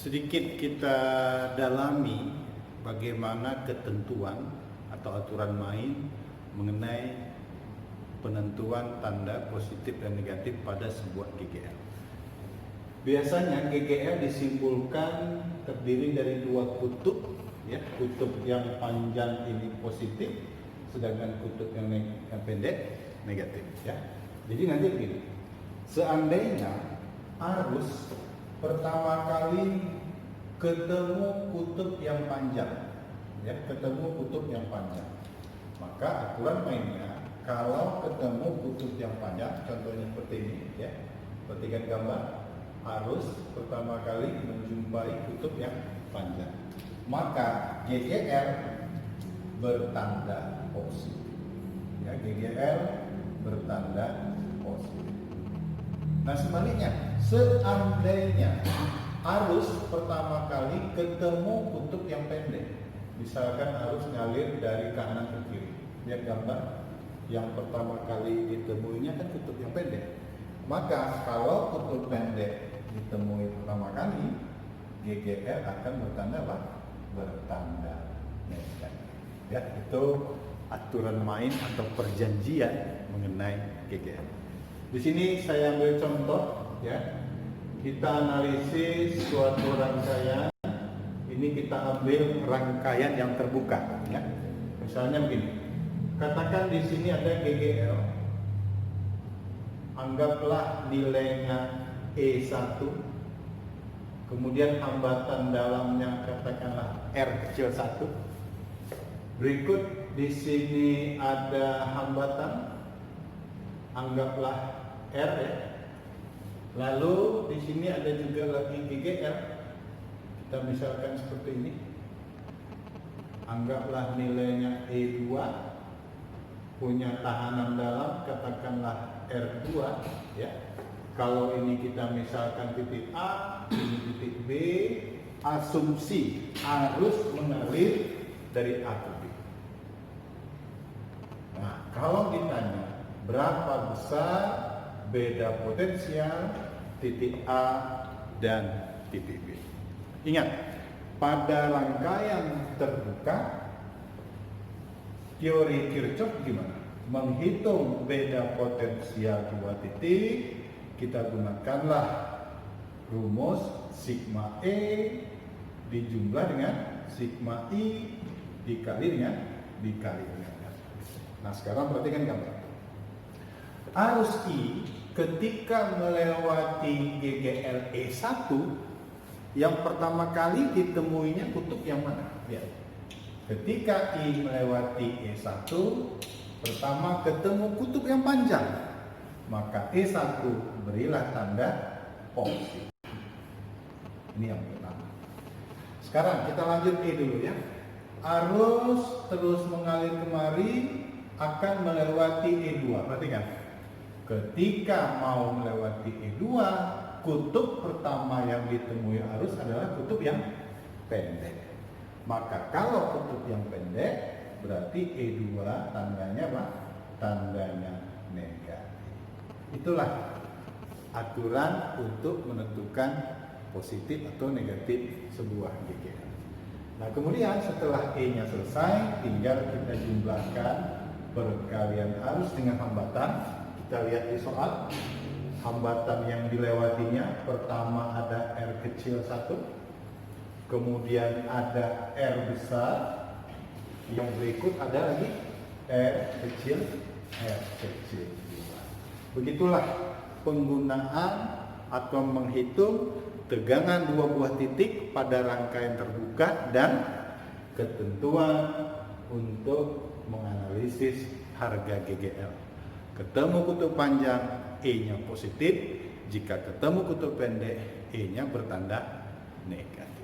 sedikit kita dalami bagaimana ketentuan atau aturan main mengenai penentuan tanda positif dan negatif pada sebuah GGL. Biasanya GGL disimpulkan terdiri dari dua kutub, ya, kutub yang panjang ini positif, sedangkan kutub yang pendek negatif, ya. Jadi nanti begini, seandainya arus pertama kali ketemu kutub yang panjang, ya, ketemu kutub yang panjang, maka aturan mainnya kalau ketemu kutub yang panjang, contohnya seperti ini, ya, perhatikan gambar, arus pertama kali menjumpai kutub yang panjang, maka GGL bertanda positif, ya, GGL bertanda positif. Nah sebaliknya, seandainya arus pertama kali ketemu kutub yang pendek, misalkan arus ngalir dari kanan ke kiri, lihat gambar, yang pertama kali ditemuinya kan kutub yang pendek, maka kalau kutub pendek ditemui pertama kali, GGL akan bertanda apa? Bertanda negatif. Ya, itu aturan main atau perjanjian mengenai GGL. Di sini saya ambil contoh, ya. Kita analisis suatu rangkaian. Ini kita ambil rangkaian yang terbuka, ya. Misalnya begini. Katakan di sini ada GGL. Anggaplah nilainya E1. Kemudian hambatan dalamnya katakanlah R kecil 1. Berikut di sini ada hambatan, anggaplah R, ya. Lalu di sini ada juga lagi GGL. Kita misalkan seperti ini. Anggaplah nilainya E2, punya tahanan dalam katakanlah R2, ya. Kalau ini kita misalkan titik A, ini titik B, asumsi arus mengalir dari A ke B. Nah, kalau ditanya berapa besar beda potensial titik A dan titik B. Ingat, pada rangkaian terbuka, teori Kirchhoff gimana? Menghitung beda potensial dua titik, kita gunakanlah rumus sigma E dijumlah dengan sigma I dikali dengan R. Nah, sekarang perhatikan gambar. Arus I ketika melewati GGL E1, yang pertama kali ditemuinya kutub yang mana? Lihat. Ketika I melewati E1, pertama ketemu kutub yang panjang, maka E1 berilah tanda positif. Ini yang pertama. Sekarang kita lanjut E dulu, ya. Arus terus mengalir kemari akan melewati E2. Perhatikan. Ketika mau melewati E2, kutub pertama yang ditemui arus adalah kutub yang pendek. Maka kalau kutub yang pendek, berarti E2 tandanya apa? Tandanya negatif. Itulah aturan untuk menentukan positif atau negatif sebuah GGL. Nah, kemudian setelah E-nya selesai, tinggal kita jumlahkan perkalian arus dengan hambatan. Kita lihat di soal, hambatan yang dilewatinya pertama ada R kecil 1, kemudian ada R besar, yang berikut ada lagi R kecil 2. Begitulah penggunaan atau menghitung tegangan dua buah titik pada rangkaian terbuka dan ketentuan untuk menganalisis harga GGL. Ketemu kutub panjang, E-nya positif. Jika ketemu kutub pendek, E-nya bertanda negatif.